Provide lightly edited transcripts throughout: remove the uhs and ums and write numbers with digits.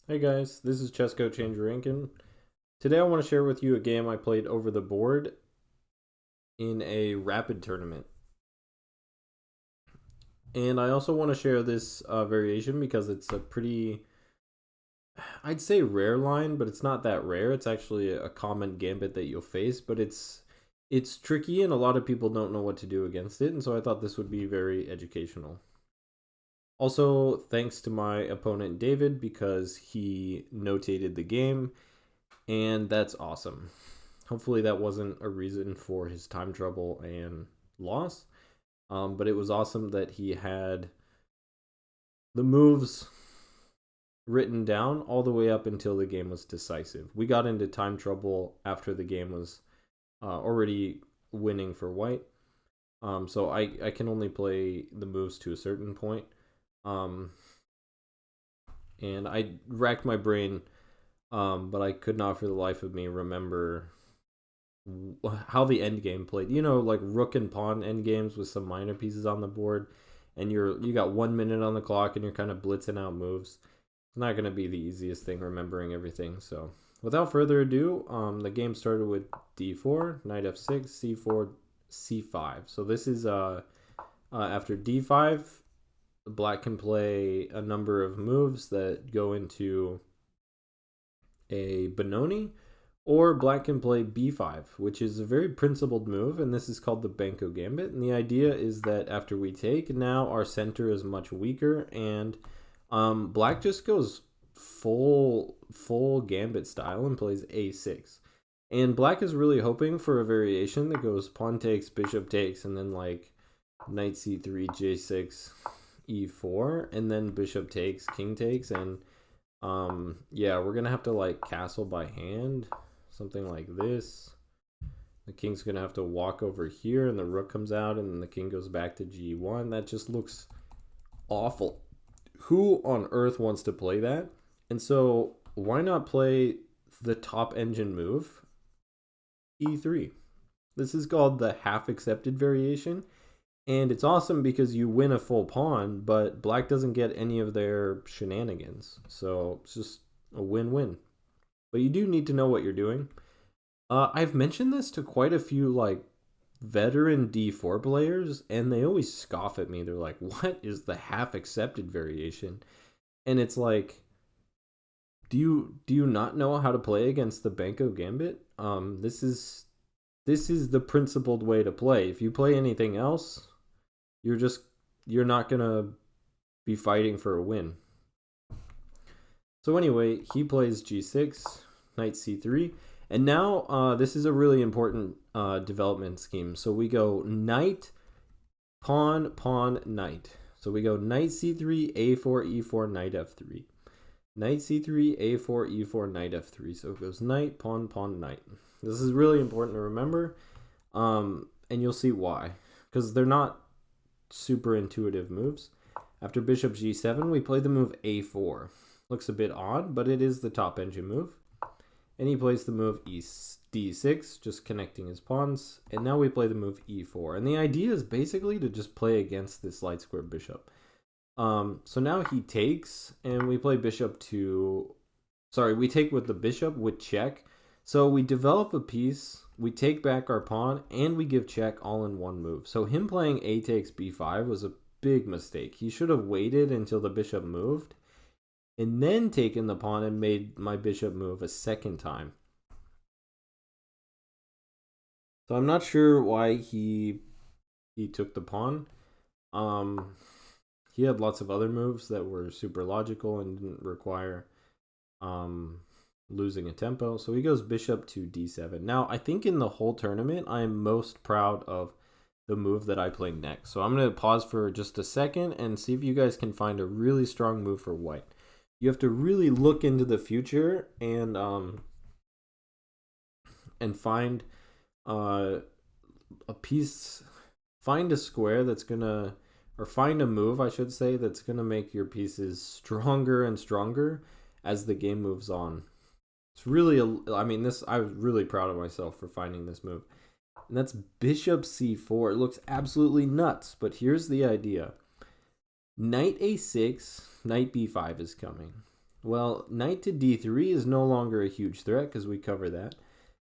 Hey guys, this is Chesco Changer Rankin. Today I want to share with you a game I played over the board in a rapid tournament. And I also want to share this variation because it's a pretty, I'd say rare line, but it's not that rare. It's actually a common gambit that you'll face, but it's tricky and a lot of people don't know what to do against it, and so I thought this would be very educational. Also, thanks to my opponent David because he notated the game, and that's awesome. Hopefully that wasn't a reason for his time trouble and loss. But it was awesome that he had the moves written down all the way up until the game was decisive. We got into time trouble after the game was already winning for white. So I can only play the moves to a certain point. Um, and I racked my brain, but I could not for the life of me remember how the end game played. Like rook and pawn end games with some minor pieces on the board, and you got 1 minute on the clock, and you're kind of blitzing out moves. It's not going to be the easiest thing remembering everything. So without further ado, the game started with d4, knight f6, c4, c5. So this is after d5, black can play a number of moves that go into a Benoni, or black can play b5, which is a very principled move, and this is called the Benko Gambit. And the idea is that after we take, now our center is much weaker, and black just goes full Gambit style and plays a6. And black is really hoping for a variation that goes pawn takes, bishop takes, and then like knight c3, j6, e4, and then bishop takes, king takes, and yeah, we're gonna have to like castle by hand, something like this. The king's gonna have to walk over here, and the rook comes out, and then the king goes back to g1. That just looks awful. Who on earth wants to play that? And so why not play the top engine move, e3? This is called the half accepted variation, and it's awesome because you win a full pawn, but black doesn't get any of their shenanigans. So it's just a win-win. But you do need to know what you're doing. I've mentioned this to quite a few like veteran d4 players, and they always scoff at me. They're like, "What is the half accepted variation?" And it's like, do you not know how to play against the Benko Gambit? This is the principled way to play. If you play anything else, you're not gonna be fighting for a win. So anyway, he plays g6, knight c3, and now this is a really important development scheme. So we go knight, pawn, pawn, knight. So we go knight c3, a4, e4, knight f3. Knight c3, a4, e4, knight f3. So it goes knight, pawn, pawn, knight. This is really important to remember, and you'll see why. Because they're not super intuitive moves. After bishop g7, we play the move a4. Looks a bit odd, but it is the top engine move. And he plays the move d6, just connecting his pawns. And now we play the move e4. And the idea is basically to just play against this light square bishop. So now he takes, and we play bishop to... Sorry, we take with the bishop with check. So we develop a piece, we take back our pawn, and we give check all in one move. So him playing a takes b5 was a big mistake. He should have waited until the bishop moved, and then taken the pawn and made my bishop move a second time. So I'm not sure why he took the pawn. He had lots of other moves that were super logical and didn't require losing a tempo. So he goes bishop to d7. Now, I think in the whole tournament, I am most proud of the move that I play next. So I'm going to pause for just a second and see if you guys can find a really strong move for white. You have to really look into the future and find a piece, find a square that's gonna, or find a move, I should say, that's gonna make your pieces stronger and stronger as the game moves on. It's really, I was really proud of myself for finding this move. And that's bishop c4. It looks absolutely nuts, but here's the idea. Knight a6, knight b5 is coming. Well, knight to d3 is no longer a huge threat because we cover that.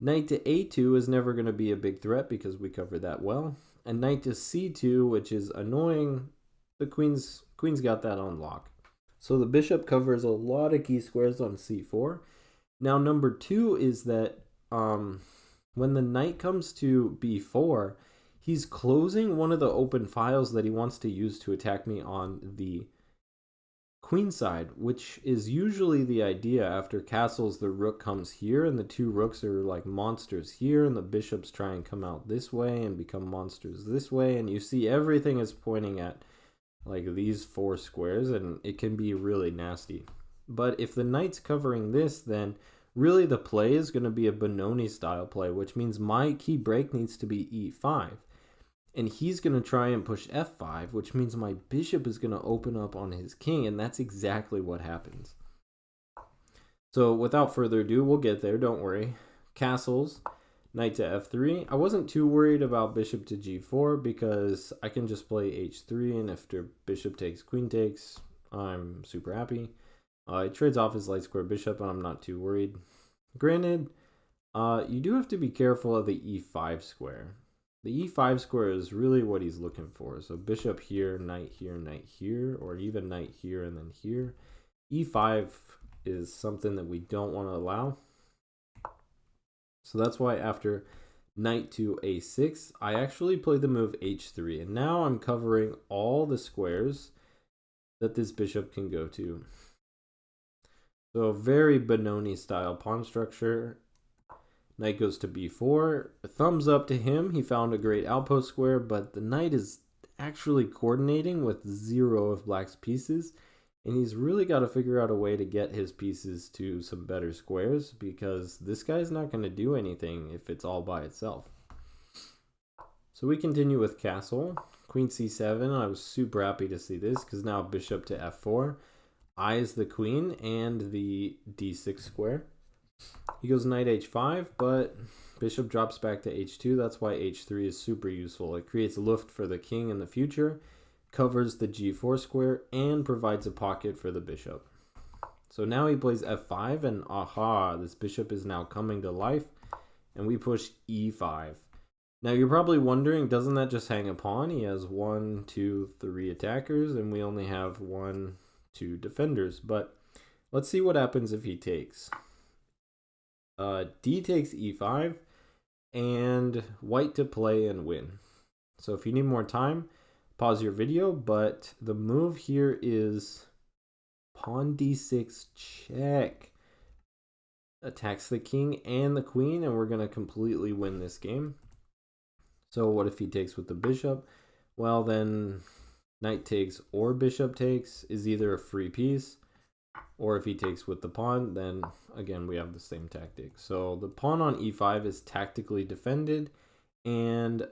Knight to a2 is never going to be a big threat because we cover that well. And knight to c2, which is annoying, the queen's got that on lock. So the bishop covers a lot of key squares on c4. Now number 2 is that when the knight comes to b4, he's closing one of the open files that he wants to use to attack me on the queen side, which is usually the idea. After castles, the rook comes here, and the two rooks are like monsters here, and the bishops try and come out this way and become monsters this way, and you see everything is pointing at like these 4 squares, and it can be really nasty. But if the knight's covering this, then really the play is going to be a Benoni style play, which means my key break needs to be e5. And he's going to try and push f5, which means my bishop is going to open up on his king, and that's exactly what happens. So without further ado, we'll get there, don't worry. Castles, knight to f3. I wasn't too worried about bishop to g4 because I can just play h3, and after bishop takes, queen takes, I'm super happy. It trades off his light square bishop, and I'm not too worried. Granted, you do have to be careful of the e5 square. The e5 square is really what he's looking for. So bishop here, knight here, or even knight here and then here. e5 is something that we don't want to allow. So that's why after knight to a6, I actually play the move h3. And now I'm covering all the squares that this bishop can go to. So very Benoni style pawn structure. Knight goes to b4. Thumbs up to him. He found a great outpost square, but the knight is actually coordinating with 0 of black's pieces, and he's really got to figure out a way to get his pieces to some better squares because this guy's not going to do anything if it's all by itself. So we continue with castle. Queen c7. I was super happy to see this because now bishop to f4 eyes the queen and the d6 square. He goes knight h5, but bishop drops back to h2. That's why h3 is super useful. It creates luft for the king in the future, covers the g4 square, and provides a pocket for the bishop. So now he plays f5, and aha, this bishop is now coming to life, and we push e5. Now you're probably wondering, doesn't that just hang a pawn? He has 1, 2, 3 attackers, and we only have 1, 2 defenders. But let's see what happens if he takes. D takes e5, and white to play and win. So if you need more time, pause your video, but the move here is pawn d6 check. Attacks the king and the queen, and we're going to completely win this game. So what if he takes with the bishop? Well, then knight takes or bishop takes is either a free piece, or if he takes with the pawn, then again we have the same tactic. So the pawn on e5 is tactically defended, and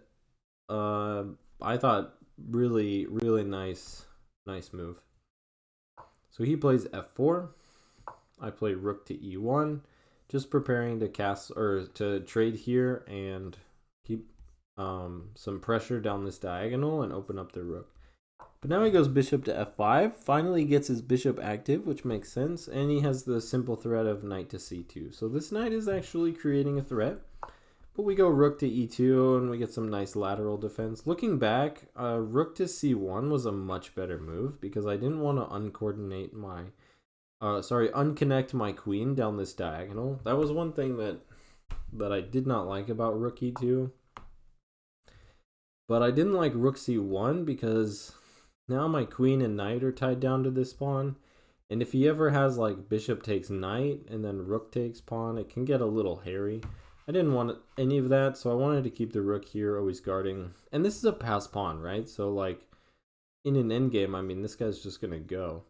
I thought really nice move. So he plays f4. I play rook to e1, just preparing to cast or to trade here and keep some pressure down this diagonal and open up the rook. But now he goes bishop to f5, finally gets his bishop active, which makes sense, and he has the simple threat of knight to c2. So this knight is actually creating a threat, but we go rook to e2, and we get some nice lateral defense. Looking back, rook to c1 was a much better move, because I didn't want to unconnect my queen down this diagonal. That was one thing that I did not like about rook e2. But I didn't like rook c1 because now my queen and knight are tied down to this pawn. And if he ever has like bishop takes knight and then rook takes pawn, it can get a little hairy. I didn't want any of that, so I wanted to keep the rook here always guarding. And this is a pass pawn, right? So like in an endgame, I mean, this guy's just going to go.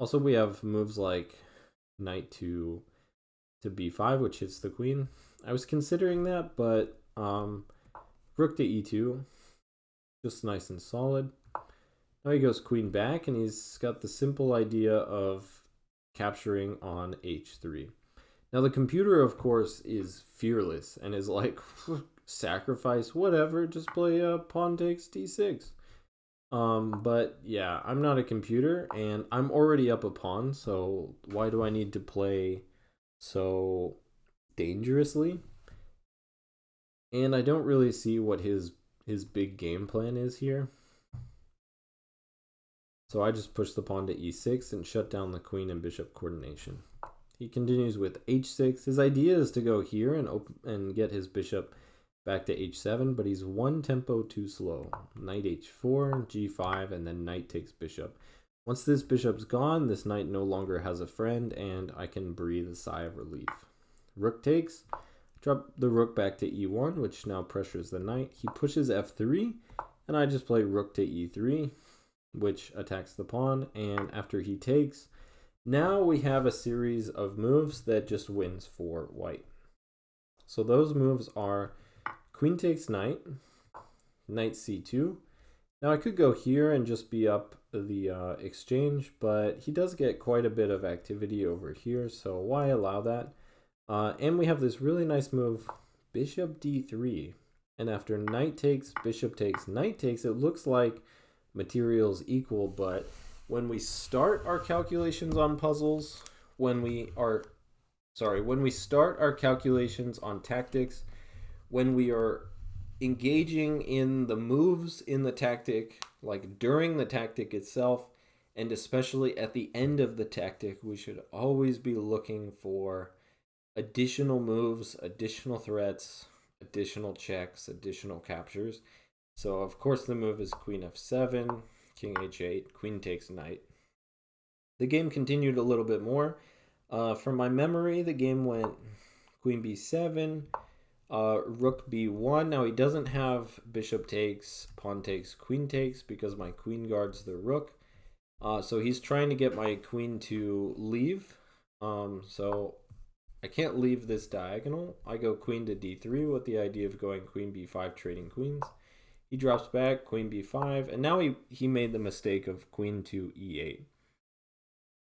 Also, we have moves like knight to b5, which hits the queen. I was considering that, but rook to e2, just nice and solid. Now he goes queen back, and he's got the simple idea of capturing on h3. Now the computer, of course, is fearless and is like, sacrifice, whatever, just play pawn takes d6. But yeah, I'm not a computer and I'm already up a pawn, so why do I need to play so dangerously? And I don't really see what his big game plan is here. So I just push the pawn to e6 and shut down the queen and bishop coordination. He continues with h6. His idea is to go here and get his bishop back to h7, but he's one tempo too slow. Knight h4, g5, and then knight takes bishop. Once this bishop's gone, this knight no longer has a friend, and I can breathe a sigh of relief. Rook takes. Drop the rook back to e1, which now pressures the knight. He pushes f3, and I just play rook to e3, which attacks the pawn. And after he takes, now we have a series of moves that just wins for white. So those moves are queen takes knight, knight c2. Now I could go here and just be up the exchange, but he does get quite a bit of activity over here, so why allow that? And we have this really nice move, bishop d3. And after knight takes, bishop takes, knight takes, it looks like materials equal, but when we start our calculations on puzzles, when we start our calculations on tactics, when we are engaging in the moves in the tactic, like during the tactic itself, and especially at the end of the tactic, we should always be looking for additional moves, additional threats, additional checks, additional captures. So of course the move is queen f7, king h8, queen takes knight. The game continued a little bit more. From my memory, the game went queen b7, rook b1. Now he doesn't have bishop takes, pawn takes, queen takes because my queen guards the rook. So he's trying to get my queen to leave. So I can't leave this diagonal. I go queen to d3 with the idea of going queen b5, trading queens. He drops back, queen b5, and now he made the mistake of queen to e8.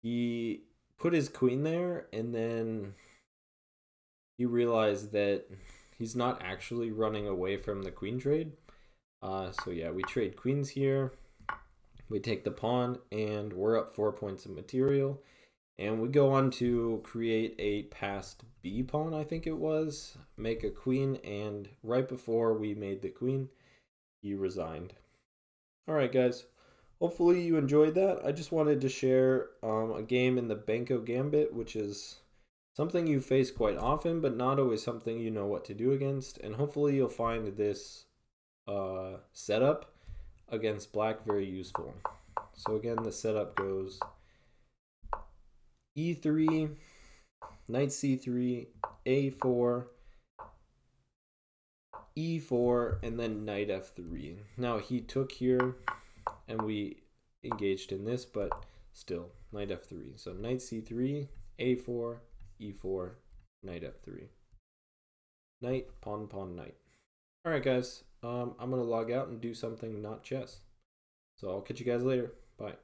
He put his queen there, and then he realized that he's not actually running away from the queen trade. So yeah, we trade queens here. We take the pawn, and we're up 4 points of material. And we go on to create a passed b pawn, I think it was, make a queen, and right before we made the queen, he resigned. All right, guys. Hopefully you enjoyed that. I just wanted to share a game in the Benko Gambit, which is something you face quite often, but not always something you know what to do against. And hopefully you'll find this setup against black very useful. So again, the setup goes e3, knight c3, a4, e4, and then knight f3. Now he took here, and we engaged in this, but still, knight f3. So knight c3, a4, e4, knight f3. Knight, pawn, pawn, knight. All right, guys. I'm going to log out and do something not chess. So I'll catch you guys later. Bye.